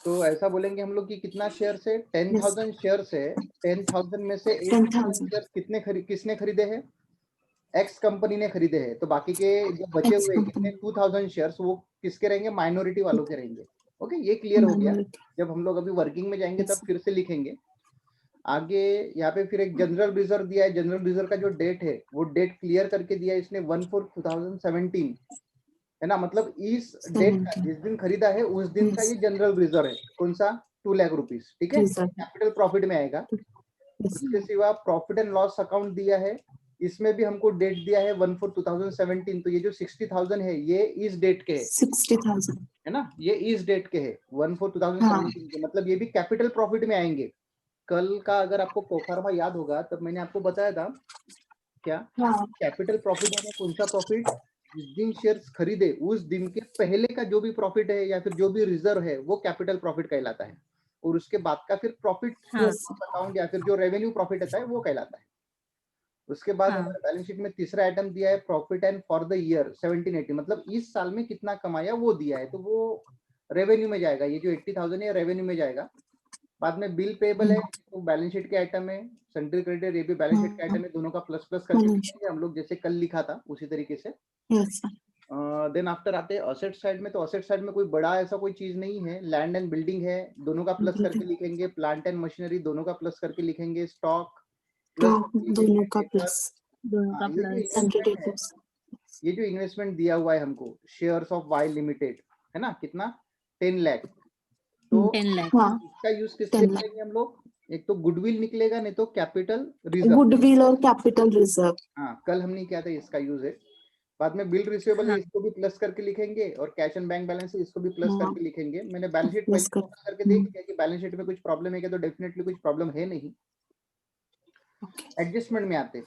तो ऐसा बोलेंगे हम लोग कि कितना शेयर है, 10,000 शेयर है, 10,000 में से 10,000 शेयर किसने खरीदे हैं, एक्स कंपनी ने खरीदे हैं। तो बाकी के जो बचे X हुए कितने company 2,000 शेयर्स वो किसके रहेंगे, माइनॉरिटी वालों के रहेंगे। ओके, ये क्लियर हो गया। minority. जब हम लोग अभी वर्किंग में जाएंगे Yes. तब फिर से लिखेंगे आगे। यहाँ पे फिर एक जनरल रिजर्व दिया है, जनरल रिजर्व का जो डेट है वो डेट क्लियर करके दिया है इसने 1/4/2017 है ना। मतलब इस डेट का 17. जिस दिन खरीदा है उस दिन का Yes. ये जनरल रिजर्व है, कौन सा, 2 लाख रुपीज, ठीक है, Reserve. कैपिटल प्रॉफिट में आएगा। Yes. इसके सिवा प्रॉफिट एंड लॉस अकाउंट दिया है, इसमें भी हमको डेट दिया है 1/4/2017। तो ये जो 60,000 है ये इस डेट के है 60,000. है ना, ये इस डेट के है 1/4/2017 के, मतलब ये भी कैपिटल प्रॉफिट में आएंगे। कल का अगर आपको प्रोफार्मा याद होगा तब मैंने आपको बताया था क्या, हाँ. कैपिटल प्रॉफिट यानी कौन सा प्रॉफिट, जिस दिन शेयर्स खरीदे उस दिन के पहले का जो भी प्रॉफिट है या फिर जो भी रिजर्व है वो कैपिटल प्रॉफिट कहलाता है, और उसके बाद का फिर प्रॉफिट Yes. अकाउंट या फिर जो रेवेन्यू प्रॉफिट आता है वो कहलाता है। उसके बाद हाँ। हमारे बैलेंस शीट में तीसरा आइटम दिया है profit and for the year 1780, मतलब इस साल में कितना कमाया वो दिया है, तो वो रेवेन्यू में जाएगा। ये जो 80,000 है रेवेन्यू में जाएगा। बाद में बिल पेबल है, तो बैलेंस शीट के आइटम है, सेंट्रल क्रेडिट ये भी बैलेंस शीट के आइटम है, दोनों का प्लस प्लस करके लिखेंगे हम लोग जैसे कल लिखा था उसी तरीके से। Yes. देन आफ्टर आते हैं असेट साइड में, तो असेट साइड में कोई बड़ा ऐसा कोई चीज नहीं है, लैंड एंड बिल्डिंग है, दोनों का प्लस करके लिखेंगे, प्लांट एंड मशीनरी दोनों का प्लस करके लिखेंगे, स्टॉक तो दोनों का प्लस. दोनों का ये जो प्लस। इन्वेस्टमेंट है, ये जो इन्वेस्टमेंट दिया हुआ है हमको शेयर्स ऑफ वाई लिमिटेड है ना, कितना 10 लाख, तो 10 लाख। हाँ. इसका यूज किससे 10 लाख. करेंगे हम लोग, एक तो गुडविल निकलेगा नहीं तो कैपिटल रिजर्व। गुडविल और कैपिटल रिजर्व. हाँ, कल हमने क्या था इसका यूज है। बाद में बिल रिसीवेबल है, हाँ। इसको भी प्लस करके लिखेंगे, और कैश एंड बैंक बैलेंस है इसको भी प्लस हाँ। करके लिखेंगे। मैंने बैलेंस शीट प्लस पहले ओपन करके देख लिया कि बैलेंस शीट में कुछ प्रॉब्लम है क्या, तो डेफिनेटली कुछ प्रॉब्लम है नहीं। एडजस्टमेंट में आते हैं,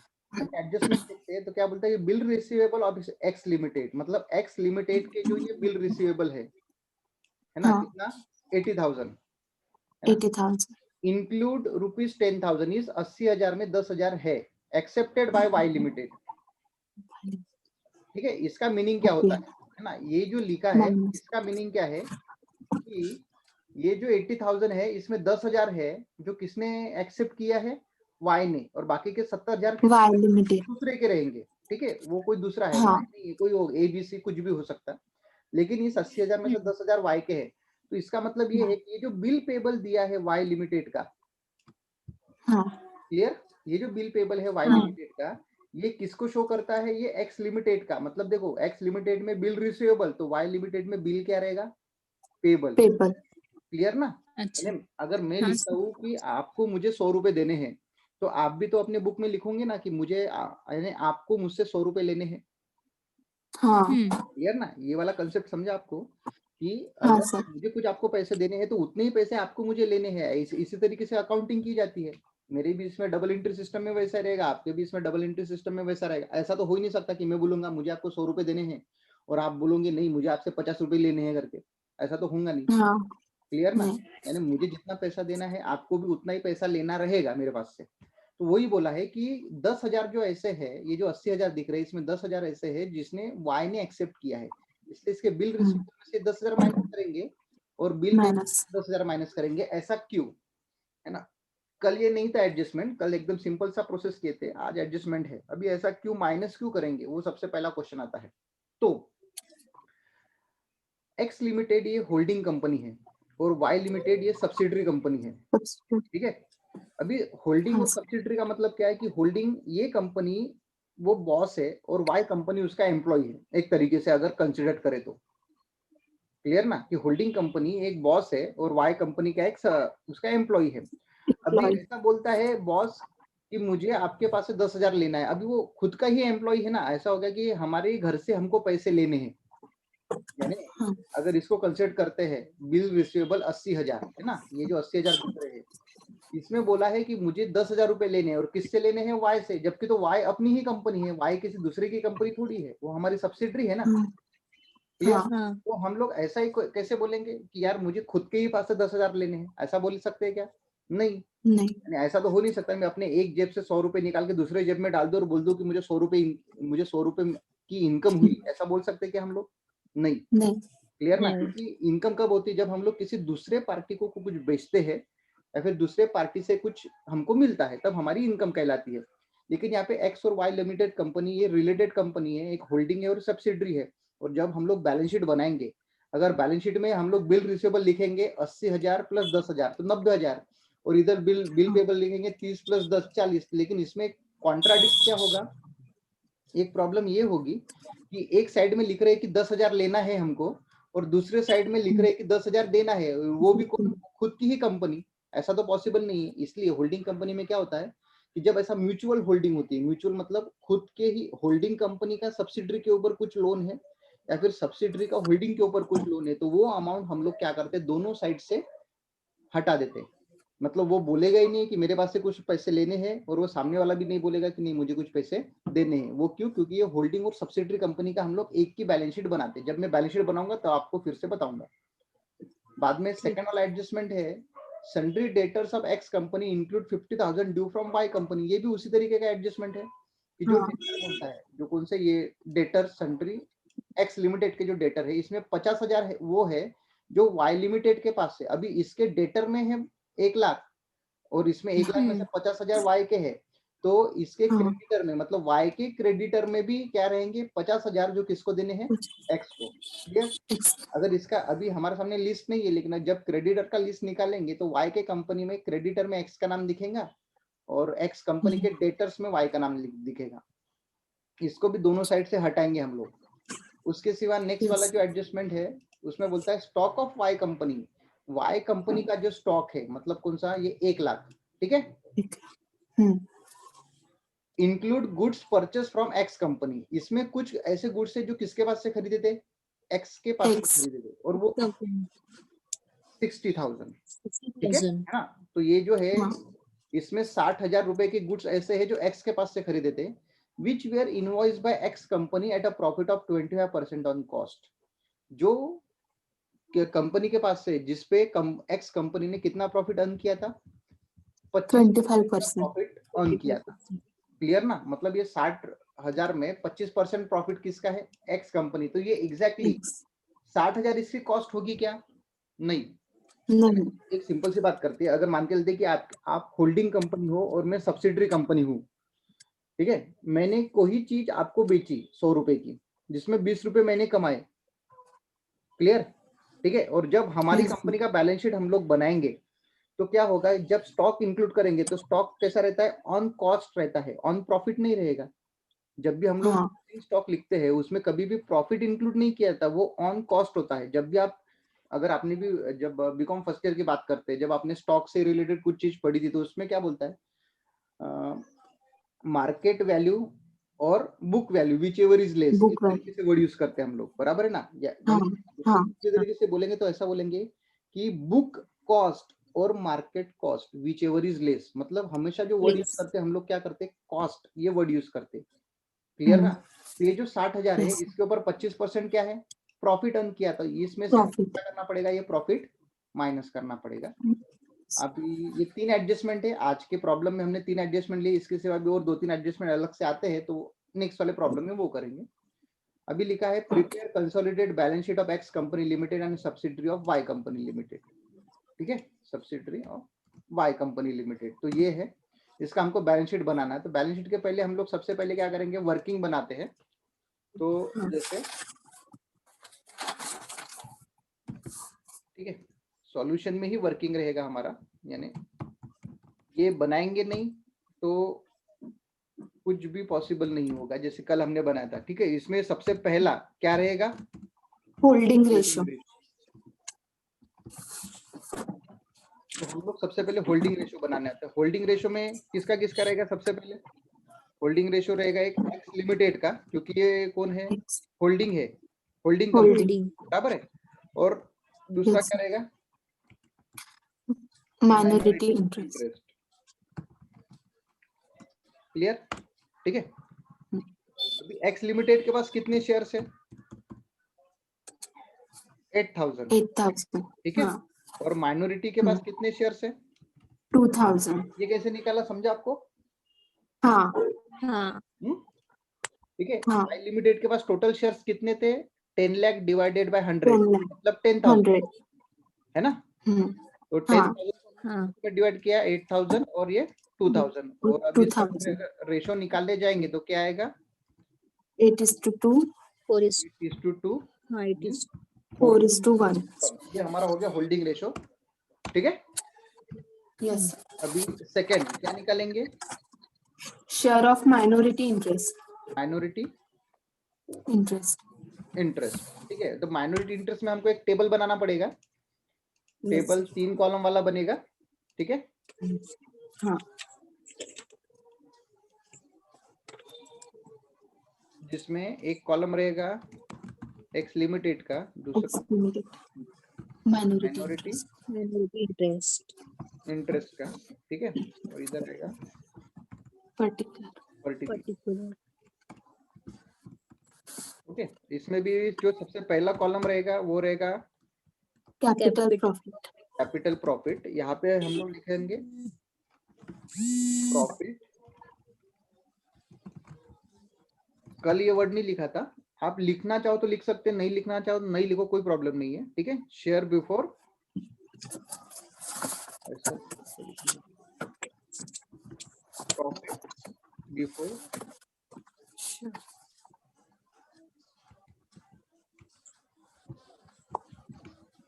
एडजस्टमेंट देखते हैं तो क्या बोलता है, bill receivable of X limited, मतलब एक्स लिमिटेड के जो ये बिल रिसीवेबल है ना, हाँ. कितना 80,000 80,000. इंक्लूड ₹10,000, इस 80,000 में 10,000 है एक्सेप्टेड बाय वाई लिमिटेड, ठीक है। इसका मीनिंग क्या होता है ना, ये जो लिखा है इसका मीनिंग क्या है कि ये जो 80,000 है इसमें 10,000 है जो किसने एक्सेप्ट किया है, वाई ने, और बाकी के 70,000 वाई लिमिटेड. दूसरे के रहेंगे, ठीक है, वो कोई दूसरा है, हाँ. नहीं कोई ABC कुछ भी हो सकता है, लेकिन इस 80,000 में से 10,000 वाई के है। तो इसका मतलब ये है कि ये जो बिल पेबल दिया है वाई लिमिटेड का, हाँ. क्लियर, ये जो बिल पेबल है वाई लिमिटेड का, ये किसको शो करता है, ये एक्स लिमिटेड का, मतलब देखो एक्स लिमिटेड में बिल रिसीवेबल, तो वाई लिमिटेड में बिल क्या रहेगा, पेबल, पेबल. क्लियर ना। अच्छा। अगर मैं हाँ, लिखता हूँ कि आपको मुझे 100 रुपए देने हैं, तो आप भी तो अपने बुक में लिखोगे ना कि मुझे यानी आपको मुझसे 100 रुपए लेने हैं, हाँ. क्लियर ना। ये वाला कंसेप्ट समझा आपको कि हाँ अगर सर. मुझे कुछ आपको पैसे देने हैं तो उतने ही पैसे आपको मुझे लेने हैं, इसी तरीके से अकाउंटिंग की जाती है। मेरे भी इसमें डबल एंट्री सिस्टम में वैसा रहेगा, आपके भी इसमें डबल एंट्री सिस्टम में वैसा रहेगा। ऐसा तो हो ही नहीं सकता कि मैं बोलूंगा मुझे आपको 100 रुपए देने हैं और आप बोलोगे नहीं मुझे आपसे 50 रुपए लेने हैं करके, ऐसा तो होगा नहीं, हाँ. क्लियर ना। नहीं. यानी मुझे जितना पैसा देना है आपको भी उतना ही पैसा लेना रहेगा मेरे पास से। तो वही बोला है कि 10,000 जो ऐसे है, ये जो 80,000 दिख रहे हैं इसमें 10,000 ऐसे है जिसने वाई ने एक्सेप्ट किया है, इसलिए इसके बिल रिसीवेबल से 10,000 माइनस करेंगे और बिल माइनस. 10,000 माइनस करेंगे, ऐसा क्यों, है ना। कल ये नहीं था एडजस्टमेंट, कल एकदम सिंपल सा प्रोसेस किए थे, आज एडजस्टमेंट है। अभी ऐसा क्यों माइनस क्यों करेंगे, वो सबसे पहला क्वेश्चन आता है। तो एक्स लिमिटेड ये होल्डिंग कंपनी है और वाई लिमिटेड ये सब्सिडरी कंपनी है, ठीक है। अभी होल्डिंग और सब्सिडरी का मतलब क्या है कि होल्डिंग ये कंपनी वो बॉस है और वाई कंपनी उसका एम्प्लॉय है, एक तरीके से अगर कंसिडर करे तो, क्लियर ना, कि होल्डिंग कंपनी एक बॉस है और वाई कंपनी का एक उसका एम्प्लॉय है। अभी ऐसा बोलता है बॉस कि मुझे आपके पास से 10,000 लेना है, अभी वो खुद का ही एम्प्लॉय है ना, ऐसा हो गया कि हमारे घर से हमको पैसे लेने हैं, यानी अगर इसको कंसिडर करते हैं बिल रिसीवेबल 80,000 है ना, ये जो 80,000 दिख रहे हैं इसमें बोला है कि मुझे 10,000 रुपए लेने हैं, और किससे लेने हैं, वाई से, जबकि तो वाई अपनी ही कंपनी है, वाई किसी दूसरे की कंपनी थोड़ी है, वो हमारी सब्सिडरी है ना, क्लियर। तो हम लोग ऐसा ही कैसे बोलेंगे कि यार मुझे खुद के ही पास से 10,000 लेने हैं, ऐसा बोल सकते हैं क्या, नहीं, ऐसा तो हो नहीं सकता। मैं अपने एक जेब से 100 रुपए निकाल के दूसरे जेब में डाल दूं और बोल दूं कि मुझे 100 रुपए की इनकम हुई, ऐसा बोल सकते हैं क्या हम लोग, नहीं, क्लियर ना? क्योंकि इनकम कब होती है, जब हम लोग किसी दूसरे पार्टी को कुछ बेचते हैं या फिर दूसरे पार्टी से कुछ हमको मिलता है, तब हमारी इनकम कहलाती है। लेकिन यहाँ पे एक्स और वाई लिमिटेड कंपनी ये रिलेटेड कंपनी है, एक होल्डिंग है और सब्सिडरी है। और जब हम लोग बैलेंस शीट बनाएंगे, अगर बैलेंस शीट में हम लोग बिल रिसीवेबल लिखेंगे 80,000 प्लस 10,000 तो 90,000, और इधर बिल पेबल लिखेंगे 30 प्लस 10 40। लेकिन इसमें कॉन्ट्राडिक्ट क्या होगा, एक प्रॉब्लम ये होगी कि एक साइड में लिख रहे हैं कि 10,000 लेना है हमको, और दूसरे साइड में लिख रहे हैं कि 10,000 देना है, वो भी खुद की ही कंपनी। ऐसा तो पॉसिबल नहीं है। इसलिए होल्डिंग कंपनी में क्या होता है कि जब ऐसा म्यूचुअल होल्डिंग होती है, म्यूचुअल मतलब खुद के ही होल्डिंग कंपनी का सब्सिडरी के ऊपर कुछ लोन है या फिर सब्सिडरी का होल्डिंग के ऊपर कुछ लोन है, तो वो अमाउंट हम लोग क्या करते हैं, दोनों साइड से हटा देते हैं। मतलब वो बोलेगा ही नहीं कि मेरे पास से कुछ पैसे लेने हैं, और वो सामने वाला भी नहीं बोलेगा कि नहीं मुझे कुछ पैसे देने हैं। वो क्यों? क्योंकि ये होल्डिंग और सब्सिडरी कंपनी का हम लोग एक की बैलेंस शीट बनाते हैं। जब मैं बैलेंस शीट बनाऊंगा तो आपको फिर से बताऊंगा। बाद में सेकंड वाला एडजस्टमेंट है, sundry debtors of X company include 50,000 due from Y company. ये भी उसी तरीके का एडजस्टमेंट है कि जो डेटर होता है, जो कौन से ये डेटर सन्ड्री एक्स लिमिटेड के जो डेटर है, इसमें 50,000 है, वो है जो वाई लिमिटेड के पास है। अभी इसके डेटर में है 1,00,000, और इसमें 1,00,000 में से 50,000 वाई के है, तो इसके क्रेडिटर में मतलब वाई के क्रेडिटर में भी क्या रहेंगे, 50,000 जो किसको देने हैं, एक्स को। क्लियर? अगर इसका अभी हमारे सामने लिस्ट नहीं है, लेकिन जब क्रेडिटर का लिस्ट निकालेंगे तो वाई के कंपनी में क्रेडिटर में एक्स का नाम दिखेगा और एक्स कंपनी के डेटर्स में वाई का नाम दिखेगा। इसको भी दोनों साइड से हटाएंगे हम लोग। उसके सिवा नेक्स्ट वाला जो एडजस्टमेंट है, उसमें बोलता है stock of Y company. Y company का जो स्टॉक है, मतलब कौन सा, ये 1,00,000, ठीक है। Include goods purchase from x company. इसमें कुछ ऐसे गुड्स है जो किसके पास से खरीदे थे, एक्स के पास से खरीदे थे, और वो 60,000, ठीक है ना? तो ये जो है, इसमें 60,000 रुपए के गुड्स ऐसे है जो एक्स के पास से खरीदे थे, which were invoice by X company at a profit of 25% on cost. जो कंपनी के पास से जिसपे एक्स कंपनी ने कितना प्रॉफिट अर्न किया था, 25% प्रॉफिट अर्न किया था। क्लियर ना? मतलब ये 60,000 में 25% प्रॉफिट किसका है, एक्स कंपनी। तो ये एग्जैक्टली 60,000 इसकी कॉस्ट होगी क्या? नहीं। एक सिंपल सी बात करते हैं, अगर मान के चलते कि आप होल्डिंग कंपनी हो और मैं सब्सिडरी कंपनी हूँ, ठीक है, मैंने कोई चीज आपको बेची 100 रुपए की, जिसमें 20 रुपए मैंने कमाए। क्लियर? ठीक है। और जब हमारी कंपनी का बैलेंस शीट हम लोग बनाएंगे तो क्या होगा, जब स्टॉक इंक्लूड करेंगे तो स्टॉक कैसा रहता है, ऑन कॉस्ट रहता है, ऑन प्रॉफिट नहीं रहेगा। जब भी हम लोग स्टॉक लिखते हैं उसमें कभी भी प्रॉफिट इंक्लूड नहीं किया था, वो ऑन कॉस्ट होता है। जब भी आप, अगर आपने भी जब बीकॉम फर्स्ट ईयर की बात करते हैं, जब आपने स्टॉक से रिलेटेड कुछ चीज पढ़ी थी, तो उसमें क्या बोलता है, मार्केट वैल्यू और book value which ever is less, इस तरीके से वर्ड यूज करते हैं हम लोग, बराबर है ना? दूसरे तरीके से बोलेंगे तो ऐसा बोलेंगे कि बुक कॉस्ट और market cost which ever is less. मतलब हमेशा जो वर्ड यूज करते हैं हम लोग, क्या करते हैं, कॉस्ट, ये वर्ड यूज करते हैं। क्लियर ना? तो ये जो 60,000 है, इसके ऊपर 25% क्या है, प्रॉफिट अर्न किया, तो इसमें से क्या करना पड़ेगा, ये प्रॉफिट माइनस करना पड़ेगा। अभी ये 3 एडजस्टमेंट है। आज के प्रॉब्लम में हमने 3 एडजस्टमेंट लिए, इसके सिवा भी और 2-3 एडजस्टमेंट अलग से आते हैं, तो नेक्स्ट वाले प्रॉब्लम में वो करेंगे। अभी लिखा है prepare consolidated balance sheet of X company limited and subsidiary of Y company limited. ठीक है, subsidiary of Y company limited. तो ये है, इसका हमको बैलेंस शीट बनाना है। तो बैलेंस शीट के पहले हम लोग सबसे पहले क्या करेंगे, वर्किंग बनाते हैं। तो जैसे, ठीक है, सॉल्यूशन में ही वर्किंग रहेगा हमारा, यानी ये बनाएंगे नहीं तो कुछ भी पॉसिबल नहीं होगा। जैसे कल हमने बनाया था, ठीक है, इसमें सबसे पहला क्या रहेगा, होल्डिंग रेशियो। तो हम लोग सबसे पहले होल्डिंग रेशियो बनाने आते हैं। होल्डिंग रेशियो में किसका किसका रहेगा, सबसे पहले होल्डिंग रेशियो रहेगा एक एक्स लिमिटेड का, क्योंकि ये कौन है, होल्डिंग है, होल्डिंग कंपनी, बराबर है। और दूसरा क्या रहेगा, माइनॉरिटी इंटरेस्ट। क्लियर? ठीक है। अभी एक्स लिमिटेड के पास कितने शेयर्स है, 8,000, ठीक है। और माइनॉरिटी के पास कितने शेयर्स है, 2,000। ये कैसे निकाला, समझा आपको? हाँ हाँ, ठीक है। वाई लिमिटेड के पास टोटल शेयर्स कितने थे, 10 लाख डिवाइडेड बाय 100 10 lakh, मतलब 10,000 100. है ना। तो 10,000 का डिवाइड किया 8,000 और ये 2,000 और अभी 2,000. रेशो निकालने जाएंगे तो क्या आएगा 8:2. 8:2 हाँ, 4:1. ये हमारा हो गया होल्डिंग रेशो। ठीक है। Yes. अभी सेकंड क्या निकालेंगे Share of minority interest. Minority Interest. Interest. ठीक है। तो माइनॉरिटी इंटरेस्ट में हमको एक टेबल बनाना पड़ेगा। टेबल 3 कॉलम वाला बनेगा। ठीक है। हाँ. जिसमें एक कॉलम रहेगा एक्स लिमिटेड का, दूसरा माइनॉरिटी इंटरेस्ट इंटरेस्ट का। ठीक है। और इधर रहेगा पर्टिकुलर. ओके। इसमें भी जो सबसे पहला कॉलम रहेगा वो रहेगा कैपिटल प्रॉफिट. Capital profit. यहाँ पे हम लोग लिखेंगे प्रॉफिट। कल ये वर्ड नहीं लिखा था, आप लिखना चाहो तो लिख सकते हैं, नहीं लिखना चाहो तो नहीं लिखो, कोई प्रॉब्लम नहीं है। ठीक है। Share before profit before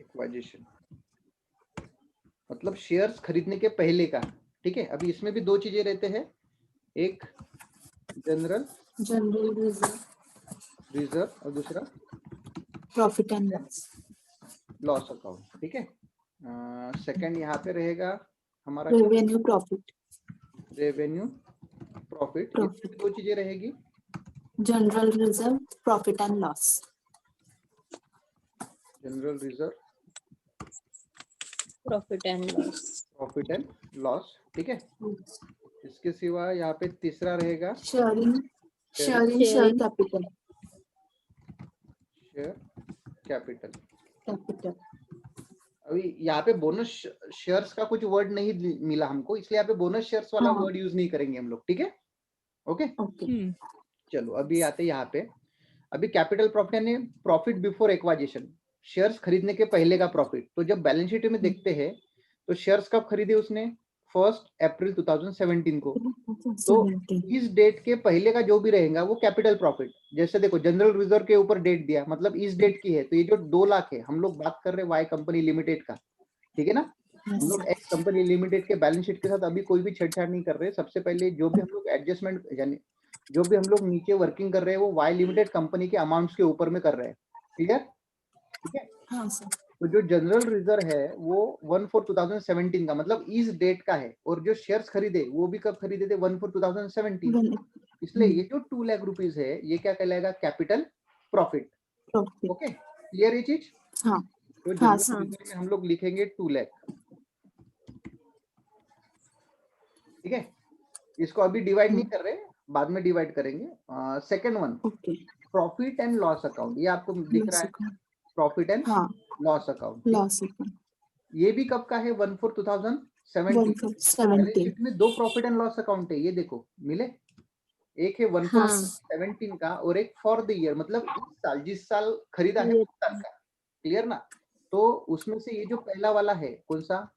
acquisition, मतलब शेयर्स खरीदने के पहले का। ठीक है। अभी इसमें भी दो चीजें रहते हैं, एक जनरल रिजर्व और दूसरा प्रॉफिट एंड लॉस अकाउंट। ठीक है। सेकंड यहाँ पे रहेगा हमारा रेवेन्यू प्रॉफिट. Revenue profit. इसमें दो चीजें रहेगी, general reserve profit and loss. General reserve profit and loss. ठीक है। इसके सिवा यहाँ पे तीसरा रहेगा शेयर कैपिटल. Share capital. अभी यहाँ पे बोनस शेयर्स का कुछ वर्ड नहीं मिला हमको, इसलिए यहाँ पे बोनस शेयर्स वाला वर्ड यूज नहीं करेंगे हम लोग। ठीक है। ओके। चलो अभी आते यहाँ पे। अभी कैपिटल प्रॉफिट यानी प्रॉफिट बिफोर एक्वाजिशन, शेयर्स खरीदने के पहले का प्रॉफिट। तो जब बैलेंस शीट में देखते हैं तो शेयर्स कब खरीदे उसने 1 अप्रैल 2017 को। तो इस डेट के पहले का जो भी रहेगा वो कैपिटल प्रॉफिट। जैसे देखो जनरल रिजर्व के ऊपर डेट दिया, मतलब इस डेट की है, तो ये जो 2 लाख है, हम लोग बात कर रहे हैं वाई कंपनी लिमिटेड का। ठीक है ना। हम लोग एक्स कंपनी लिमिटेड के बैलेंस शीट के साथ अभी कोई भी छेड़छाड़ नहीं कर रहे। सबसे पहले जो भी हम लोग एडजस्टमेंट यानी जो भी हम लोग नीचे वर्किंग कर रहे हैं वो वाई लिमिटेड कंपनी के अमाउंट्स के ऊपर में कर रहे हैं। क्लियर। ठीक है। हाँ सर. तो जो जनरल रिजर्व है वो 1/4/2017 का, मतलब इस डेट का है। और जो शेयर्स खरीदे वो भी कब खरीदे थे 1/4/2017। इसलिए ये जो 2 लाख रुपीस है ये क्या कहलाएगा कैपिटल प्रॉफिट। ओके। क्लियर ये चीज। हाँ. तो जनरल रिजर्व में हम लोग लिखेंगे 2 लाख। ठीक है। इसको अभी डिवाइड नहीं कर रहे, बाद में डिवाइड करेंगे। Second one profit and loss account, ये आपको दिख रहा है प्रॉफिट एंड लॉस अकाउंट। ये भी कब का है 1/4/2017 में। 2 प्रॉफिट एंड लॉस अकाउंट है, ये देखो मिले। एक है 1/4/17 का और एक फॉर द ईयर, मतलब इस साल जिस साल खरीदा है उस साल का। क्लियर ना। तो उसमें से ये जो पहला वाला है कौन सा,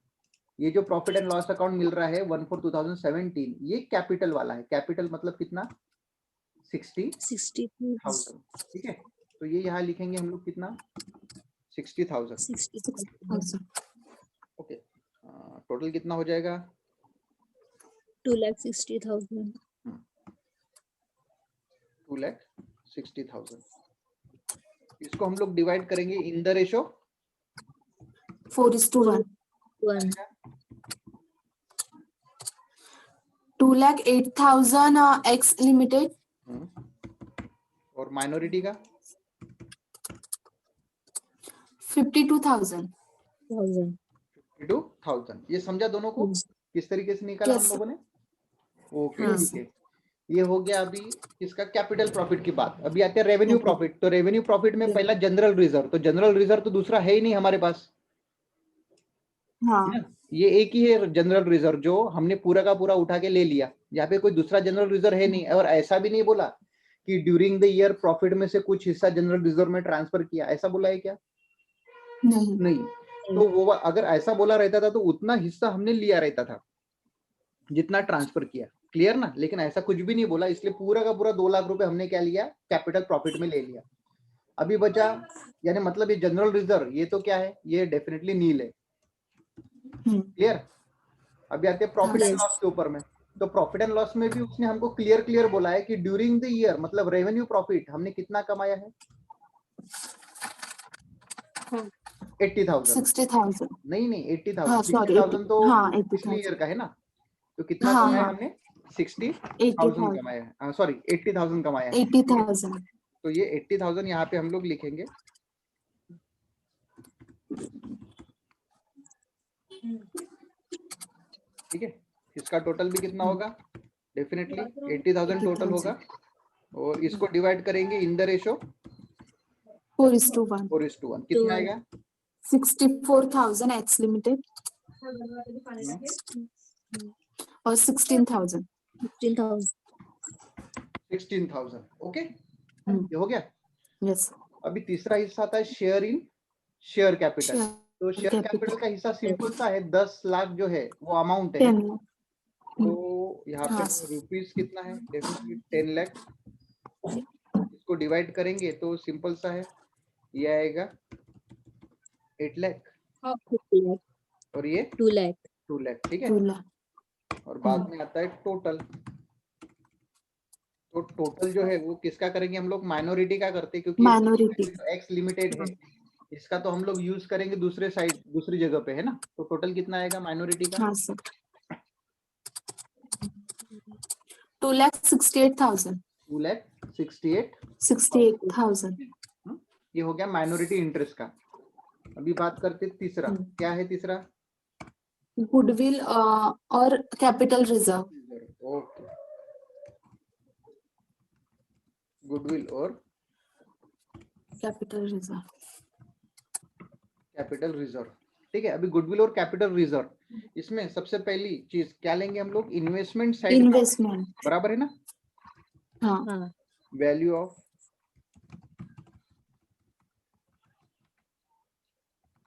ये जो प्रॉफिट एंड लॉस अकाउंट मिल रहा है 1/4/2017, ये कैपिटल वाला है। कैपिटल मतलब कितना 60,000। ठीक है। तो ये यहाँ लिखेंगे हम लोग कितना 60,000। ओके। टोटल कितना हो जाएगा 2,60,000। 2,60,000। इसको हम लोग डिवाइड करेंगे in the ratio 4:1. 2,08,000 x limited और माइनॉरिटी का 52,000. 52,000। ये समझा दोनों को किस तरीके से निकाला हम लोगों ने। ओके। ठीक है। ये हो गया अभी इसका कैपिटल प्रॉफिट की बात। अभी आते हैं रेवेन्यू प्रॉफिट। तो रेवेन्यू प्रॉफिट में पहला जनरल रिजर्व, तो जनरल रिजर्व तो दूसरा है ही नहीं हमारे पास। हाँ. ये एक ही है जनरल रिजर्व जो हमने पूरा का पूरा उठा के ले लिया। यहाँ पे कोई दूसरा जनरल रिजर्व है नहीं। और ऐसा भी नहीं बोला कि ड्यूरिंग द ईयर प्रॉफिट में से कुछ हिस्सा जनरल रिजर्व में ट्रांसफर किया, ऐसा बोला है क्या? नहीं। नहीं। तो वो अगर ऐसा बोला रहता था तो उतना हिस्सा हमने लिया रहता था जितना ट्रांसफर किया, क्लियर ना? लेकिन ऐसा कुछ भी नहीं बोला, इसलिए पूरा का पूरा 2 लाख रुपए हमने क्या लिया, कैपिटल प्रॉफिट में ले लिया। अभी बचा, यानी मतलब ये जनरल रिजर्व, ये तो क्या है, ये डेफिनेटली नील है, क्लियर? अभी आते हैं प्रॉफिट एंड लॉस के ऊपर में। तो प्रॉफिट एंड लॉस में भी उसने हमको क्लियर बोला है कि ड्यूरिंग द ईयर मतलब रेवेन्यू प्रॉफिट हमने कितना कमाया है, 80,000। 60,000। नहीं 80,000। हाँ, 60,000 तो हाँ, पिछली 80,000। ईयर का है ना, तो कितना हाँ, कमाया हाँ, हमने, 60,000 80,000। कमाया है, सॉरी 80,000 कमाया है। 80,000। तो ये 80,000 यहाँ पे हम लोग लिखेंगे, ठीक है? इसका टोटल भी कितना होगा, डेफिनेटली 80,000 टोटल होगा, और इसको डिवाइड करेंगे इन द रेशो 4:1। 4:1। कितना आएगा, 64,000 एक्स लिमिटेड और 16,000। 16,000। ओके, ये हो गया। यस। अभी तीसरा हिस्सा आता है शेयर इन शेयर कैपिटल। तो शेयर कैपिटल का हिस्सा सिंपल सा है, 10 लाख जो है वो अमाउंट है। 10 लाख। तो यहाँ पे रुपीस कितना है, डेफिनेटली 10 लाख। इसको डिवाइड करेंगे तो सिंपल सा है, ये आएगा 8 लाख और ये 2 लाख। 2 लाख, ठीक है? और बाद में आता है टोटल। तो टोटल जो है वो किसका करेंगे हम लोग, माइनॉरिटी का करते हैं, क्योंकि माइनॉरिटी एक्स लिमिटेड है, इसका तो हम लोग यूज करेंगे दूसरे साइड, दूसरी जगह पे है ना। तो टोटल कितना आएगा माइनॉरिटी का, हाँ सर 2,68,000। 2,68,000। ये हो गया माइनॉरिटी इंटरेस्ट का। अभी बात करते तीसरा, क्या है तीसरा, गुडविल और कैपिटल रिजर्व। ओके, गुडविल और कैपिटल रिजर्व। कैपिटल रिजर्व, ठीक है? अभी गुडविल और कैपिटल रिजर्व, इसमें सबसे पहली चीज क्या लेंगे हम लोग, इन्वेस्टमेंट साइड, इन्वेस्टमेंट, बराबर है ना? हाँ। Value of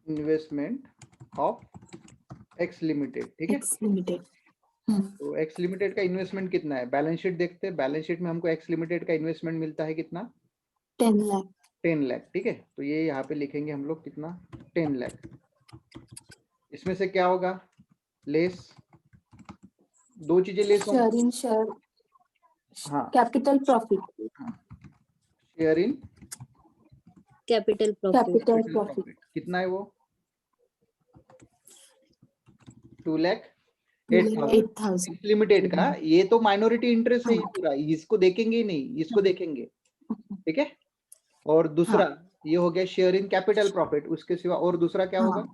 investment of X limited, ठीक है? X limited. तो एक्स लिमिटेड का इन्वेस्टमेंट कितना है, बैलेंस शीट देखते हैं। बैलेंस शीट में हमको एक्स लिमिटेड का इन्वेस्टमेंट मिलता है कितना, 10 लाख। 10 लाख, ठीक है? तो ये यहाँ पे लिखेंगे हम लोग कितना, 10 लाख। इसमें से क्या होगा, लेस, दो चीजें लेस होंगी, शेयर इन शेयर, हाँ, capital profit, share in capital profit profit कितना है वो, 2,08,000 लिमिटेड का। ये तो माइनॉरिटी इंटरेस्ट है, ये पूरा, इसको देखेंगे ही नहीं, इसको देखेंगे, ठीक है? और दूसरा ये हो गया शेयर इन कैपिटल प्रॉफिट, उसके सिवा और दूसरा क्या होगा,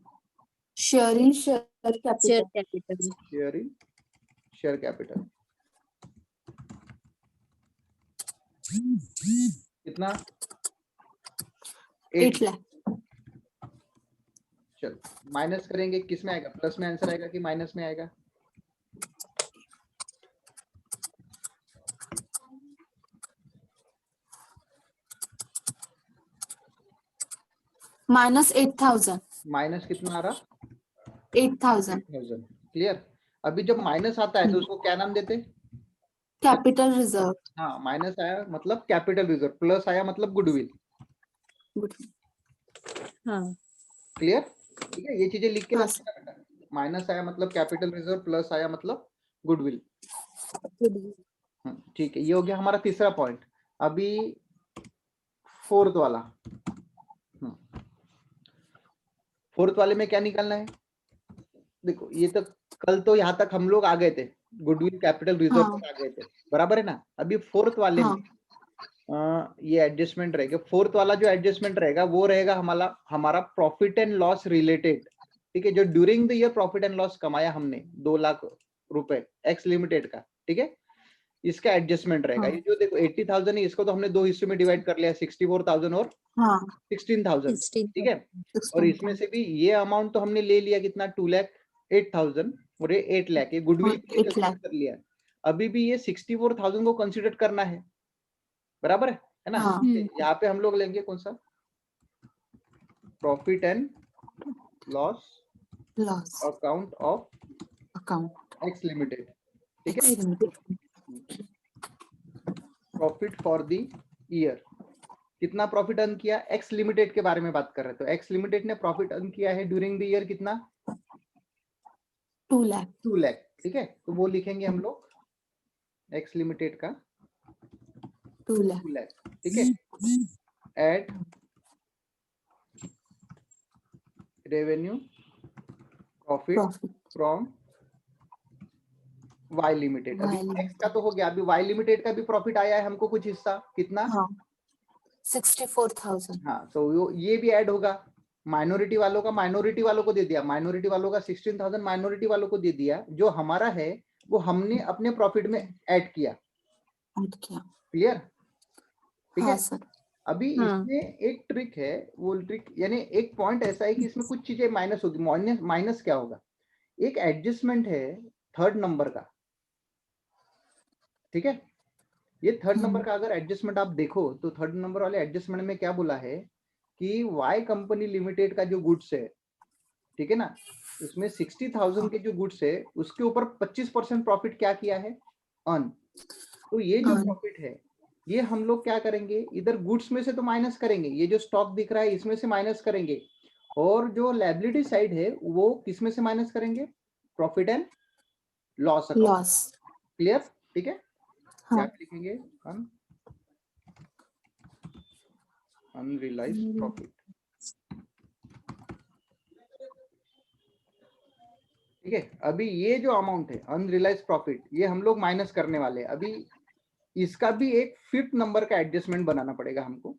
share in share capital. Share in share capital कितना, 8 लाख। चल माइनस करेंगे, किस में आएगा, प्लस में आंसर आएगा कि माइनस में आएगा, -8,000। माइनस कितना आ रहा, 8,000। क्लियर? अभी जब माइनस आता है तो उसको क्या नाम देते, कैपिटल रिजर्व। हाँ, माइनस आया मतलब कैपिटल रिजर्व, प्लस आया मतलब गुडविल, हाँ क्लियर? ठीक है, ये चीजें लिख के रखना बेटा, माइनस आया मतलब कैपिटल रिजर्व, प्लस आया मतलब गुडविल, ठीक है? ये हो गया हमारा तीसरा पॉइंट। अभी फोर्थ वाला, फोर्थ वाले में क्या निकालना है, देखो ये तो कल तो यहाँ तक हम लोग आ गए थे, गुडविल कैपिटल रिजर्व तक आ गए थे, बराबर है ना? अभी फोर्थ वाले में ये एडजस्टमेंट रहेगा। फोर्थ वाला जो एडजस्टमेंट रहेगा वो रहेगा हमारा प्रॉफिट एंड लॉस रिलेटेड, ठीक है? जो during the year profit and loss कमाया हमने 2 लाख रुपए एक्स लिमिटेड का, ठीक है? इसका एडजस्टमेंट रहेगा। ये जो देखो 80,000 है, इसको तो हमने दो हिस्सों में डिवाइड कर लिया, 64,000 और 16,000, ठीक है? और इसमें से भी ये अमाउंट तो हमने ले लिया कितना, 2,08,000 और ये 8 लाख, ये गुडविल कर लिया। अभी भी ये 64,000 को कंसिडर करना है, बराबर है ना। हाँ। यहाँ पे हम लोग लेंगे कौन सा, profit and loss loss account of account x limited, ठीक है। X limited. Profit for the year, कितना प्रॉफिट अर्न किया, एक्स लिमिटेड के बारे में बात कर रहे हैं। तो एक्स लिमिटेड ने प्रॉफिट अर्न किया है ड्यूरिंग द ईयर कितना, 2 लाख। 2 लाख, ठीक है। तो वो लिखेंगे हम लोग एक्स लिमिटेड का 2 लाख। 2 लाख, ठीक है। Add revenue profit profit from Y limited. अभी वाई एक्स का तो हो गया, अभी वाई लिमिटेड का भी प्रॉफिट आया है हमको कुछ हिस्सा, कितना, हाँ 64,000। हाँ। तो ये भी ऐड होगा, माइनॉरिटी वालों का माइनॉरिटी वालों को दे दिया, माइनॉरिटी वालों का 16,000 माइनॉरिटी वालों को दे दिया, जो हमारा है वो हमने अपने प्रॉफिट में ऐड किया। ऐड किया। क्लियर, ठीक हाँ है। सर। अभी हाँ। इसमें एक ट्रिक है, वो ट्रिक यानी एक पॉइंट ऐसा है कि इसमें कुछ चीजें माइनस होगी। माइनस क्या होगा, एक एडजस्टमेंट है थर्ड नंबर का, ठीक है। ये थर्ड नंबर का अगर एडजस्टमेंट आप देखो तो थर्ड नंबर वाले एडजस्टमेंट में क्या बोला है कि वाई कंपनी लिमिटेड का जो गुड्स है, ठीक है ना, उसमें 60,000 के जो गुड्स है उसके ऊपर 25% प्रॉफिट क्या किया है, अर्न। तो ये जो प्रॉफिट है ये हम लोग क्या करेंगे, इधर गुड्स में से तो माइनस करेंगे, ये जो स्टॉक दिख रहा है इसमें से माइनस करेंगे, और जो लायबिलिटी साइड है वो किस में से माइनस करेंगे, profit and loss account. Loss. Clear, ठीक है। हाँ। क्या लिखेंगे, अनरियलाइज्ड प्रॉफिट, ठीक है। अभी ये जो अमाउंट है अनरियलाइज्ड प्रॉफिट, ये हम लोग माइनस करने वाले हैं। अभी इसका भी एक 5th नंबर का एडजस्टमेंट बनाना पड़ेगा हमको,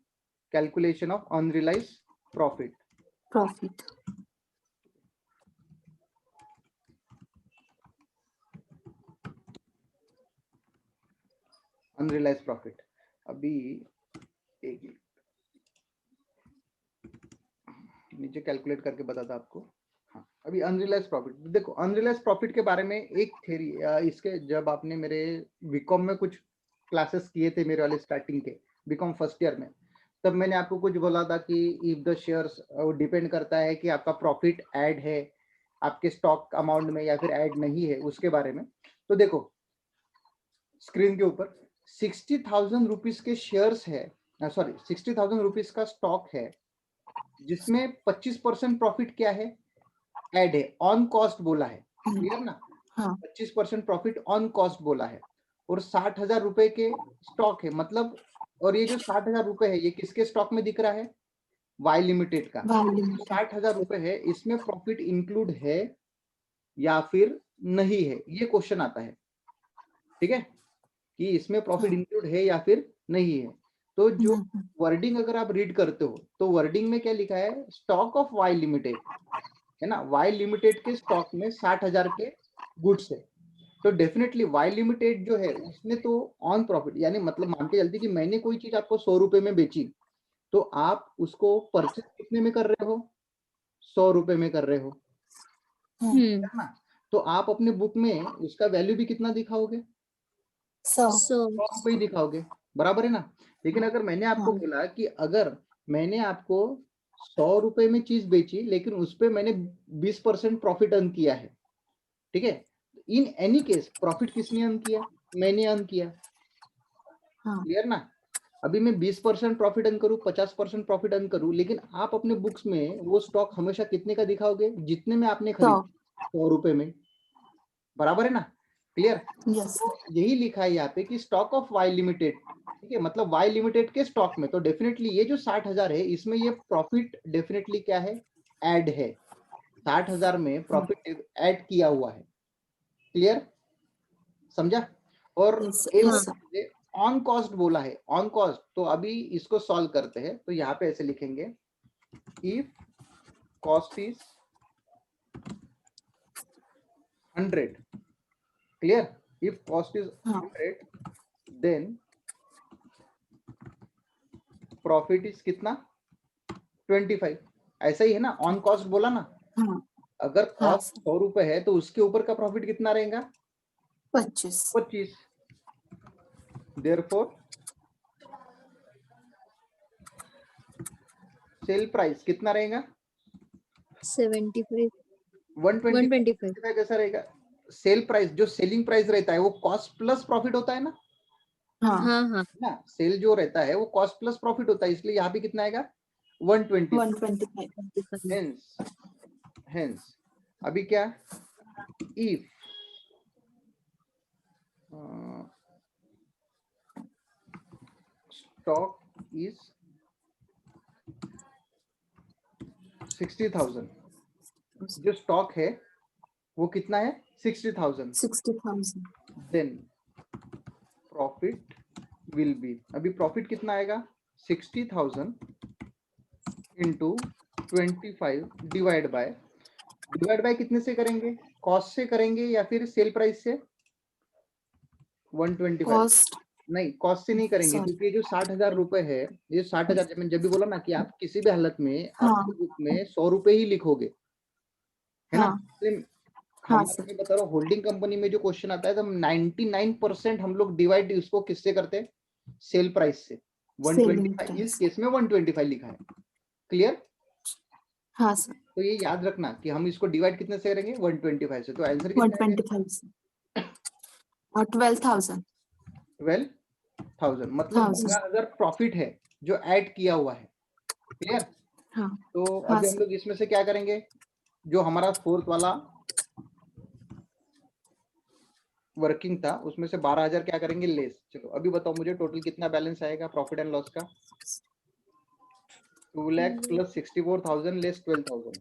calculation of unrealised profit. Profit. Unrealised profit, अभी एक नीचे कैलकुलेट करके बताता आपको। हाँ, अभी अनरियलाइज्ड प्रॉफिट देखो, अनरियलाइज्ड प्रॉफिट के बारे में एक थ्योरी, इसके जब आपने मेरे बीकॉम में कुछ क्लासेस किए थे मेरे वाले स्टार्टिंग के बीकॉम फर्स्ट ईयर में, तब मैंने आपको कुछ बोला था कि इफ द शेयर्स, डिपेंड करता है कि आपका प्रॉफिट ऐड है आपके स्टॉक अमाउंट में या फिर ऐड नहीं है, उसके बारे में। तो देखो स्क्रीन के ऊपर 60,000 रुपीज के शेयर्स है, सॉरी 60,000 रुपीज का स्टॉक है, जिसमें 25% प्रॉफिट क्या है, ऐड है, ऑन कॉस्ट बोला है। क्लियर ना, हाँ 25% प्रॉफिट ऑन कॉस्ट बोला है, और 60,000 रुपए के स्टॉक है मतलब, और ये जो 60,000 रुपए है ये किसके स्टॉक में दिख रहा है, वाई लिमिटेड का। Y limited. 60,000 रुपए है, इसमें प्रॉफिट इंक्लूड है या फिर नहीं है, ये क्वेश्चन आता है, ठीक है, कि इसमें प्रॉफिट इंक्लूड है या फिर नहीं है। तो जो वर्डिंग अगर आप रीड करते हो तो वर्डिंग में क्या लिखा है, स्टॉक ऑफ वाई लिमिटेड, है ना, वाई लिमिटेड के स्टॉक में 60,000 के गुड्स है। तो डेफिनेटली वाई लिमिटेड जो है उसने तो ऑन प्रॉफिट, यानी मतलब मान के चलती कि मैंने कोई चीज आपको 100 रुपए में बेची, तो आप उसको परचेज कितने में कर रहे हो, 100 रुपए में कर रहे हो, है ना। तो आप अपने बुक में उसका वैल्यू भी कितना दिखाओगे, 100। 100। रुपए ही दिखाओगे, बराबर है ना। लेकिन अगर मैंने आपको बोला कि अगर मैंने आपको 100 रुपए में चीज बेची लेकिन उस पर मैंने 20% प्रॉफिट अर्न किया है, ठीक है, इन एनी केस प्रॉफिट किसने अर्न किया, मैंने अर्न किया। क्लियर ना, अभी मैं 20% प्रॉफिट अर्न करूं, 50% प्रॉफिट अर्न करूं, लेकिन आप अपने बुक्स में वो स्टॉक हमेशा कितने का दिखाओगे, जितने में आपने खरीदा, 100 रुपए में, बराबर है ना। क्लियर, तो यही लिखा है यहाँ पे कि स्टॉक ऑफ वाई लिमिटेड, ठीक है, मतलब वाई लिमिटेड के स्टॉक में। तो डेफिनेटली ये जो 60,000 है इसमें ये प्रॉफिट डेफिनेटली क्या है, ऐड है, 60,000 में प्रॉफिट ऐड किया हुआ है। क्लियर, समझा। और ऑन कॉस्ट बोला है, ऑन कॉस्ट, तो अभी इसको सॉल्व करते हैं। तो यहाँ पे ऐसे लिखेंगे, if cost is 100, clear, if cost is 100 then profit is कितना, 25। ऐसा ही है ना, ऑन कॉस्ट बोला ना, अगर कॉस्ट 100 रुपए है तो उसके ऊपर का प्रॉफिट कितना रहेगा, 25। देयरफॉर सेल प्राइस कितना रहेगा? 75 125 125 कैसा रहेगा? सेल प्राइस जो सेलिंग प्राइस रहता है वो कॉस्ट प्लस प्रॉफिट होता है ना? हाँ हाँ ना, सेल जो रहता है वो कॉस्ट प्लस प्रॉफिट होता है, इसलिए यहाँ पे कितना आएगा? 125। 125 हेंस अभी क्या, इफ स्टॉक इज 60,000, जो स्टॉक है वो कितना है? 60,000। देन प्रॉफिट विल बी, अभी प्रॉफिट कितना आएगा? 60,000 इंटू 25 डिवाइड बाय कितने से करेंगे? कॉस्ट से करेंगे या फिर सेल प्राइस से? 125 कॉस्ट नहीं, कॉस्ट से नहीं करेंगे, क्योंकि ये जो 60,000 रुपए है, ये 60,000 मैंने जब भी बोला ना कि आप किसी भी हालत में आपकी बुक में 100 रुपए ही लिखोगे, है ना? हाँ हमारे में बता रहा हूँ, होल्डिंग कंपनी में जो क्वेश्चन आता है तो 99% हम लोग डिवाइड उसको किससे करते हैं? सेल प्राइस से। 125 इस केस में 125 लिखा है। क्लियर? हाँ सर। तो ये याद रखना कि हम इसको डिवाइड कितने से करेंगे? 125 से। तो आंसर कितना है? 125 और 12,000 मतलब 12,000 प्रॉफिट है जो ऐड किया हुआ है। क्लियर? हाँ तो हाँ अभी हम लोग इसमें से क्या करेंगे? जो हमारा फोर्थ वाला वर्किंग था उसमें से 12,000 क्या करेंगे? लेस। चलो अभी बताओ मुझे टोटल कितना बैलेंस आएगा प्रॉफिट एंड लॉस का? 2 lakh plus 64,000 less 12,000।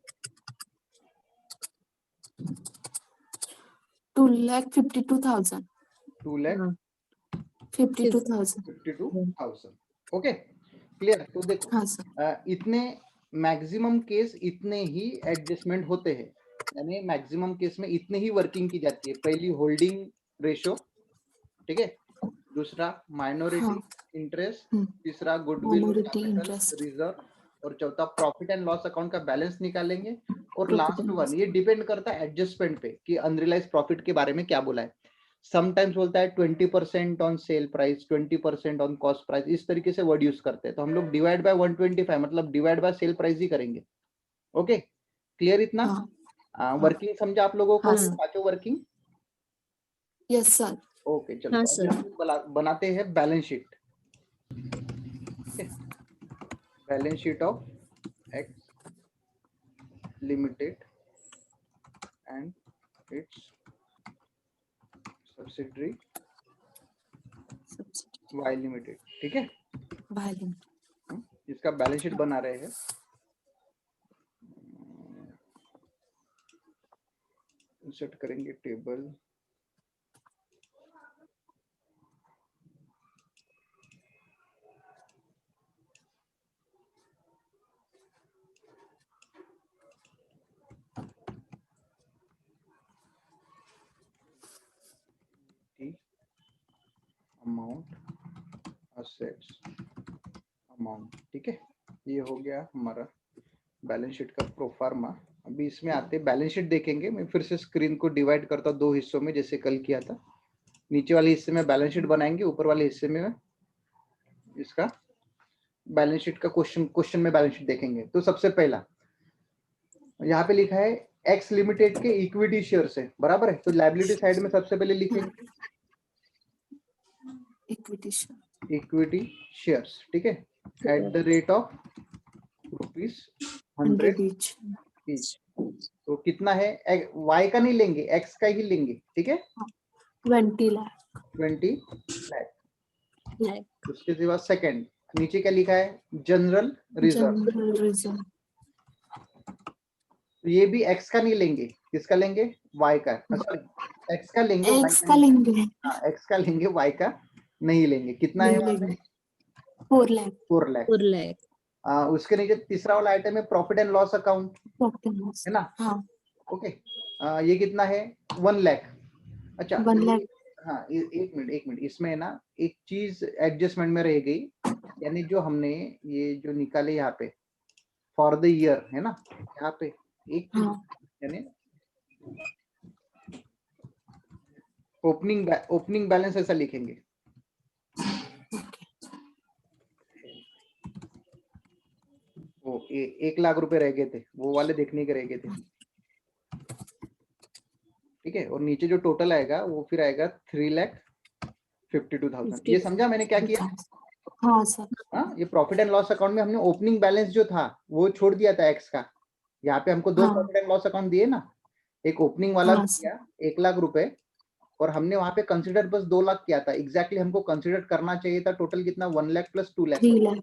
2,52,000 2,52,000। Okay clear? तो देखो हाँ सर। इतने मैक्सिमम केस इतने ही एडजस्टमेंट होते हैं, यानी मैक्सिमम केस में इतने ही वर्किंग की जाती है। पहली होल्डिंग रेशो, ठीक है, दूसरा माइनॉरिटी इंटरेस्ट, तीसरा गुडविल और कैपिटल रिजर्व, और चौथा प्रॉफिट एंड लॉस अकाउंट का बैलेंस निकालेंगे, और लास्ट वन ये डिपेंड करता है एडजस्टमेंट पे कि अनरियलाइज प्रॉफिट के बारे में क्या बोला है। समटाइम्स बोलता है 20% on sale price, 20% on cost price, इस तरीके से वर्ड यूज करते हैं। तो हम लोग डिवाइड बाय 125 मतलब डिवाइड बाय सेल प्राइस ही करेंगे। ओके क्लियर इतना? वर्किंग समझा आप लोगों को? पांचों वर्किंग? Yes sir. ओके चलो तो हम लोग बनाते हैं balance sheet. Balance sheet of X limited and its subsidiary Y limited, ठीक है? इसका बैलेंस शीट बना रहे हैं। इंसर्ट करेंगे टेबल, अमाउंट, असेट्स, अमाउंट, ठीक है? ये हो गया हमारा बैलेंस शीट का प्रोफार्मा। अभी इसमें आते बैलेंस शीट देखेंगे। मैं फिर से स्क्रीन को डिवाइड करता हूँ दो हिस्सों में जैसे कल किया था। नीचे वाले हिस्से में बैलेंस शीट बनाएंगे, ऊपर वाले हिस्से में इसका बैलेंस शीट का क्वेश्चन में बैलेंस शीट देखेंगे। तो सबसे पहला यहाँ पे लिखा है एक्स लिमिटेड के इक्विटी शेयर्स है, बराबर है? तो लायबिलिटी साइड में सबसे पहले लिखेंगे इक्विटी शेयर्स, ठीक है, at the rate of ₹100 each. तो कितना है? वाई का नहीं लेंगे, एक्स का ही लेंगे, ठीक है? 20 लाख। 20 लाख। उसके सिवा सेकंड नीचे क्या लिखा है? General reserve. तो ये भी एक्स का नहीं लेंगे, किसका लेंगे? वाई का। सॉरी एक्स का लेंगे, एक्स का लेंगे। हाँ एक्स का लेंगे, वाई का नहीं लेंगे। कितना है? 4 लाख। 4 लाख। उसके नीचे तीसरा वाला आइटम है प्रॉफिट एंड लॉस अकाउंट, है ना? हाँ। ओके ये कितना है? 1 लाख। अच्छा 1 लाख। हाँ एक मिनट इसमें है ना एक चीज एडजस्टमेंट में रह गई, यानी जो हमने ये जो निकाले यहाँ पे फॉर द ईयर, है ना, यहाँ पे एक चीज यानी ओपनिंग बैलेंस ऐसा लिखेंगे, ओ ए 1 लाख रुपए रह गए थे, वो वाले देखने के रह गए थे, ठीक है। और नीचे जो टोटल आएगा वो फिर आएगा 3,52,000। ये समझा मैंने क्या किया? हाँ सर। हाँ, ये प्रॉफिट एंड लॉस अकाउंट में हमने ओपनिंग बैलेंस जो था वो छोड़ दिया था एक्स का। यहाँ पे हमको 2 हाँ। प्रॉफिट एंड लॉस अकाउंट दिए ना, एक ओपनिंग वाला हाँ, दिया 1 लाख रुपए, और हमने वहां पे कंसिडर बस 2 लाख किया था। एग्जैक्टली हमको कंसिडर करना चाहिए था टोटल कितना, 1 लाख प्लस 2 लाख, 3 लाख।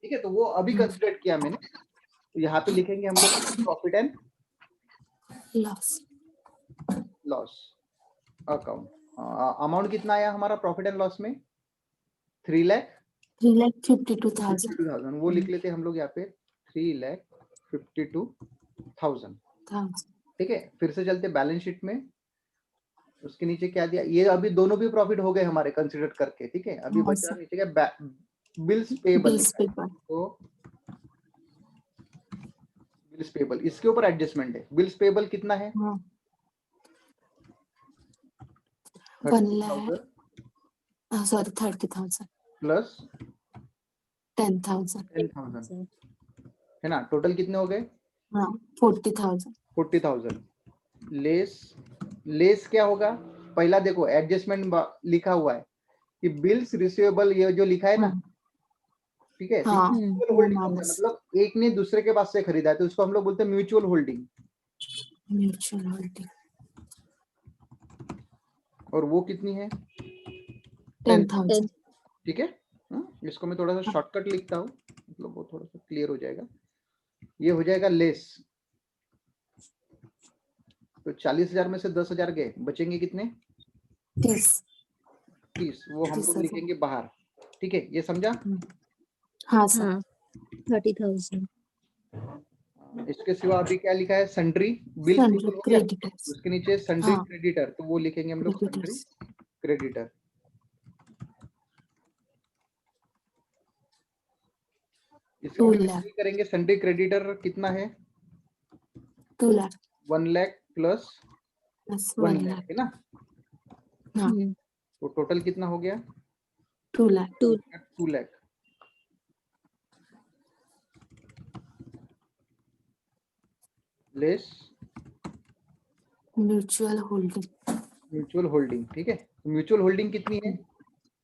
ठीक है। तो वो अभी कंसिडर किया मैंने, तो यहाँ पे लिखेंगे हम लोग profit and loss account. Amount कितना आया हमारा प्रॉफिट एंड लॉस में? 3,52,000। वो लिख लेते हम लोग यहाँ पे 3,52,000, ठीक है। फिर से चलते बैलेंस शीट में, उसके नीचे क्या दिया, ये अभी दोनों भी प्रॉफिट हो गए हमारे कंसिडर करके, ठीक है। अभी बचा नीचे क्या, बिल्स पेबल। तो बिल्स पेबल, इसके ऊपर एडजस्टमेंट है। बिल्स पेबल कितना है? 30,000 प्लस 10,000 है ना। टोटल कितने हो गए? 40,000 लेस क्या होगा? पहला देखो एडजस्टमेंट लिखा हुआ है कि बिल्स रिसीवेबल, ये जो लिखा है ना, ठीक है। हाँ, म्यूचुअल होल्डिंग होता है, मतलब एक ने दूसरे के पास से खरीदा है, तो उसको हम लोग बोलते हैं म्यूचुअल होल्डिंग। और वो कितनी है? 10,000। ठीक है। इसको मैं थोड़ा सा शॉर्टकट लिखता हूँ, मतलब वो थोड़ा सा क्लियर हो जाएगा। ये हो जाएगा लेस, तो 40,000 में से 10,000 गए, बचेंगे कितने? 30। वो हम लोग लिखेंगे बाहर, ठीक है। ये समझा? हाँ सर। 30,000। इसके सिवा अभी क्या लिखा है? Sundry bill creditor. उसके नीचे सन्ड्री क्रेडिटर, तो वो लिखेंगे हम लोग सन्ड्री क्रेडिटर। इसको करेंगे सन्ड्री क्रेडिटर कितना है? 2 लाख। 1 लाख प्लस 1 लाख है ना। तो टोटल कितना हो गया? 2 lakh. 2 lakh less mutual holding, ठीक है। म्यूचुअल होल्डिंग कितनी है?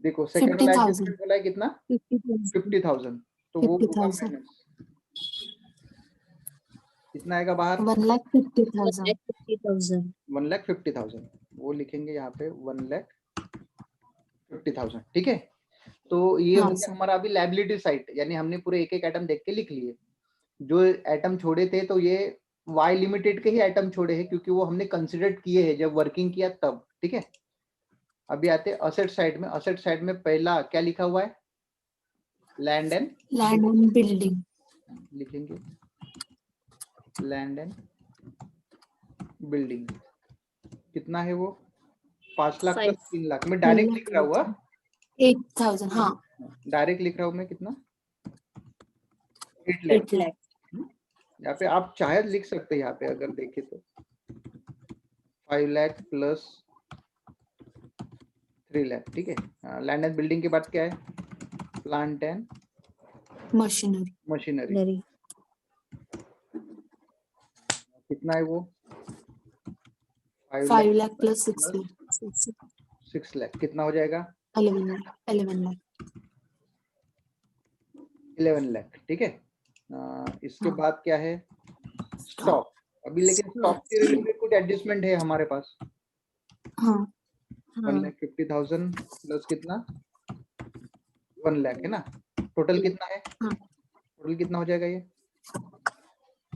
देखो सेकंड वाला एडजस्टमेंट वाला है कितना? 50,000। तो वो होगा माइनस, कितना आएगा बाहर? 1,50,000। 1,50,000। वो लिखेंगे यहाँ पे 1,50,000, ठीक है। तो ये हो गया हमारा अभी लायबिलिटी साइड, यानी हमने पूरे एक एक आइटम देख के लिख लिए। जो आइटम छोड़े थे, तो ये वाई लिमिटेड के ही आइटम छोड़े हैं, क्योंकि वो हमने कंसिडर किए हैं जब वर्किंग किया तब, ठीक है। अभी आते असेट साइड में। असेट साइड में पहला क्या लिखा हुआ है? लैंड एंड बिल्डिंग लिखेंगे, लैंड एंड बिल्डिंग कितना है वो? 5 लाख प्लस 3 लाख। मैं डायरेक्ट लिख रहा हुआ 8,000। हाँ, डायरेक्ट लिख रहा हूँ मैं, कितना? 8 लाख। यहाँ पे आप चाहे लिख सकते हैं, यहाँ पे अगर देखे तो 5 लाख प्लस 3 लाख, ठीक है। लैंड एंड बिल्डिंग के बाद क्या है? Plant and machinery. कितना है वो? 5 लाख प्लस 6 लाख। कितना हो जाएगा? 11 लाख, ठीक है। इसके बाद क्या है? स्टॉक। अभी लेकिन स्टॉक के रिलेटेड कुछ एडजस्टमेंट है हमारे पास। 1,50,000 प्लस कितना? 1 लाख है ना। टोटल कितना है? टोटल कितना हो जाएगा ये?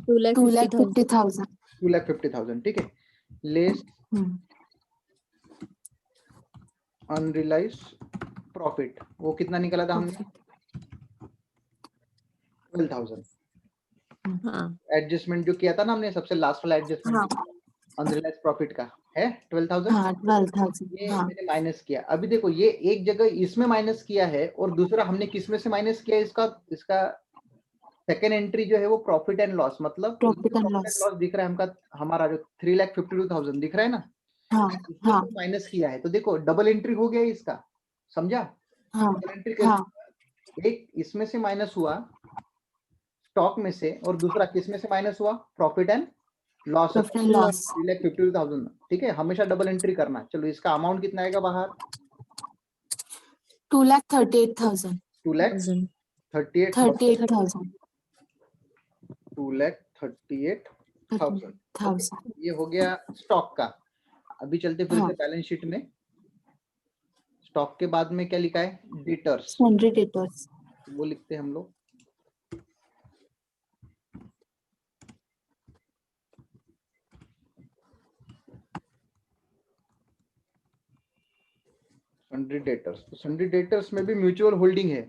2,50,000। 2,50,000, ठीक है। लेस अनरियलाइज्ड प्रॉफिट, वो कितना निकाला था हमने? 12,000। एडजस्टमेंट जो किया था ना हमने, सबसे लास्ट वाला एडजस्टमेंट अनरियलाइज्ड प्रॉफिट का है 12,000। ये मैंने माइनस किया। अभी देखो ये एक जगह इसमें माइनस किया है, और दूसरा हमने किस में से माइनस किया? इसका सेकेंड एंट्री जो है वो प्रॉफिट एंड लॉस, मतलब प्रॉफिट एंड लॉस दिख रहा है हमारा जो 3,52,000 दिख रहा है ना, इसमें माइनस किया है। तो देखो डबल एंट्री हो गया इसका, समझा? डबल एंट्री कैसे? एक इसमें से माइनस हुआ स्टॉक में से, और दूसरा किस में से माइनस हुआ, profit and loss, Profit and loss. 3,52,000। ठीक है, हमेशा डबल एंट्री करना। चलो इसका अमाउंट कितना आएगा बाहर, 2,38,000. 1000. 2,38,000। 38,000. 2,38,000। ये हो गया स्टॉक का। अभी चलते फिर से बैलेंस शीट में। स्टॉक के बाद में क्या लिखा है, डेटर्स, Sundry debtors. वो लिखते हैं हम लोग। सन्ड्री डेटर्स, तो सन्ड्री डेटर्स में भी म्यूचुअल होल्डिंग है।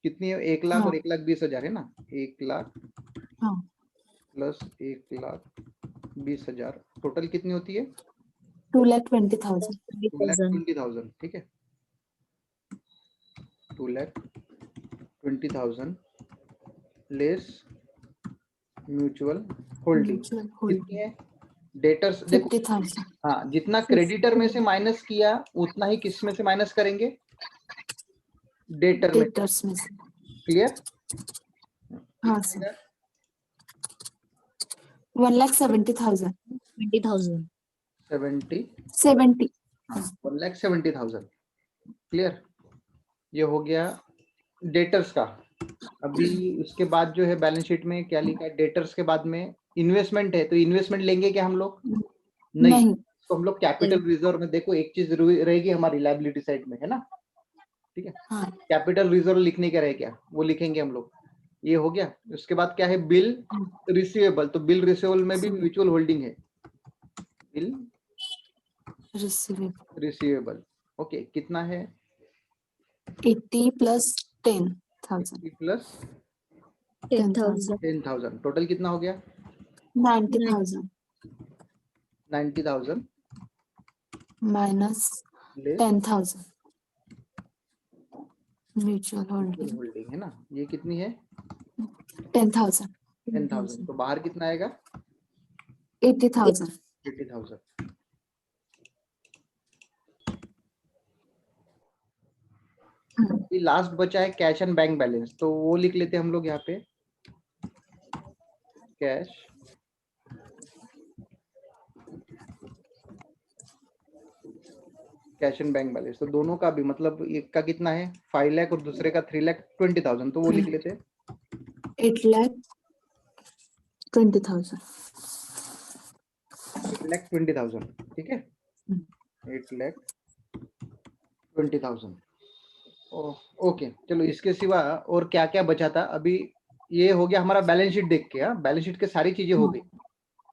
कितनी है, 1 लाख और 1,20,000 है ना। 1 लाख प्लस 1,20,000, टोटल कितनी होती है, 2,20,000. 2,20,000। ठीक है, 2,20,000 लेस म्यूचुअल होल्डिंग Mutual कितनी holding. है, डेटर्स देखो। 50,000. हाँ, जितना क्रेडिटर में से माइनस किया उतना ही किस में से माइनस करेंगे, डेटर में। Debtors में से. क्लियर, हाँ सर. 1,70,000. 20,000. 70 1,70,000। क्लियर, ये हो गया डेटर्स का। अभी उसके बाद जो है बैलेंस शीट में क्या लिखा है, डेटर्स के बाद में इन्वेस्टमेंट है, तो इन्वेस्टमेंट लेंगे क्या हम लोग, नहीं। तो हम लोग कैपिटल रिजर्व में, देखो एक चीज रहेगी हमारी लायबिलिटी साइड में, है ना। ठीक है, कैपिटल रिजर्व लिखने का रह गया, वो लिखेंगे हम लोग। ये हो गया। उसके बाद क्या है, बिल रिसीवेबल, तो बिल रिसीवेबल में भी म्यूचुअल होल्डिंग है, बिल रिसीवेबल। ओके, कितना है, 80 plus 10,000. 80 प्लस 10,000. 10,000, टोटल कितना हो गया, 90,000 90,000 minus less 10,000. Mutual holding. Holding है ना। ये कितनी है, 10,000. 10,000। तो बाहर कितना आएगा, 80,000. 80,000। लास्ट बचा है कैश एंड बैंक बैलेंस, तो वो लिख लेते हैं हम लोग यहाँ पे, कैश एंड बैंक बैलेंस। तो दोनों का भी मतलब, एक का कितना है 5 लाख और दूसरे का 3,20,000, तो वो लिख लेते हैं 8,20,000. 8,20,000। ठीक है, 8,20,000। ओके, चलो इसके सिवा और क्या क्या बचा था अभी। ये हो गया हमारा बैलेंस शीट देख के, बैलेंस शीट के सारी चीजें हो गई।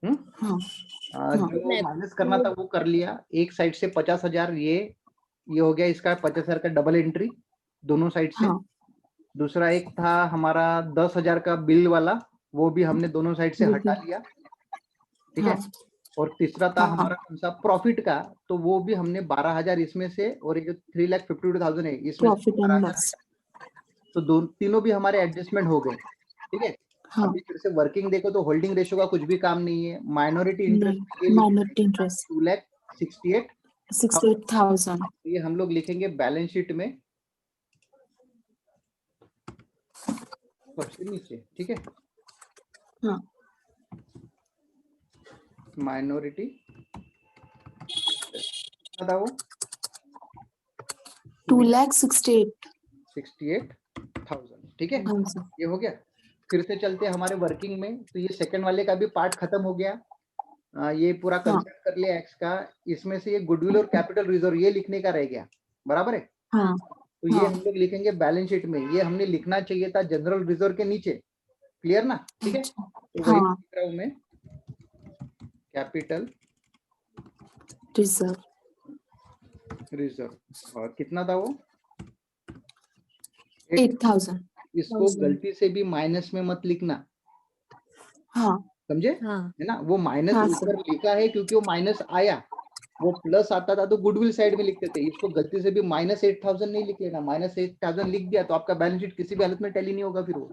जो माइनस करना था वो कर लिया। एक साइड से 50,000, ये हो गया इसका 50,000 का डबल एंट्री दोनों साइड से। दूसरा एक था हमारा 10,000 का बिल वाला, वो भी हमने दोनों साइड से हटा लिया। ठीक है, और तीसरा था हमारा कौन सा, प्रॉफिट का, तो वो भी हमने 12,000 इसमें से, और ये जो 3,52,000 है इसमें से 12,000, तो तीनों भी हमारे एडजस्टमेंट हो गए। ठीक है, अभी फिर से वर्किंग देखो तो होल्डिंग रेशियो का कुछ भी काम नहीं है। Minority interest 2,68,000. ये हम लोग लिखेंगे बैलेंस शीट में सबसे नीचे। ठीक है, माइनॉरिटी था वो 2,68,000। ठीक है, ये हो गया। फिर से चलते हमारे वर्किंग में, तो ये सेकंड वाले का भी पार्ट खत्म हो गया। ये पूरा कंसेप्ट कर लिया एक्स का। इसमें से ये गुडविल और कैपिटल रिजर्व ये लिखने का रह गया, बराबर है। तो ये हम लोग लिखेंगे बैलेंस शीट में। ये हमने लिखना चाहिए था जनरल रिजर्व के नीचे। क्लियर ना। ठीक है, तो वही लिख रहा हूं मैं, कैपिटल रिजर्व। और कितना था वो, 8,000. इसको गलती से भी माइनस में मत लिखना, समझे, है ना। वो माइनस ऊपर लिखा है क्योंकि वो माइनस आया, वो प्लस आता था तो गुडविल साइड में लिखते थे। इसको गलती से भी -8,000 नहीं लिख लेना। -8,000 लिख दिया तो आपका बैलेंस शीट किसी भी हालत में टैली नहीं होगा फिर वो,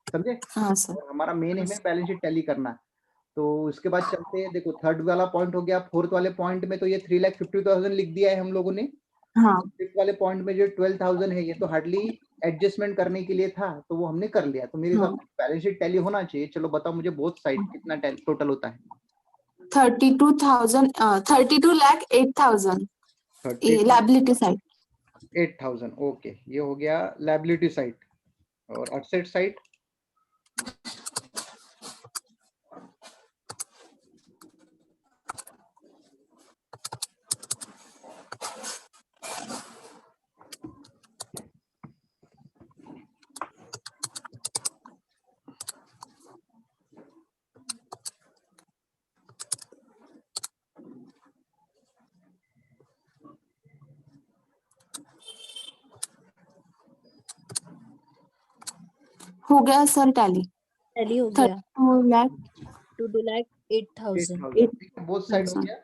समझे। और हमारा मेन है बैलेंस शीट टैली करना। तो उसके बाद चलते हैं, देखो थर्ड वाला पॉइंट हो गया। फोर्थ वाले पॉइंट में तो ये 3,50,000 लिख दिया है हम लोगों ने। फिफ्थ वाले पॉइंट में जो 12,000 है, ये तो हार्डली एडजस्टमेंट करने के लिए था तो वो हमने कर लिया, तो मेरे हिसाब से बैलेंस शीट टैली होना चाहिए। चलो बताओ मुझे बोथ साइड कितना टोटल होता है? 32 lakh 8,000 लायबिलिटी साइड। 8,000 ओके, ये हो गया लायबिलिटी साइड। और एसेट साइड? हो गया सर टैली। टैली हो गया 32 lakh 2 lakh 8,000 8,000 बोथ साइड हो गया।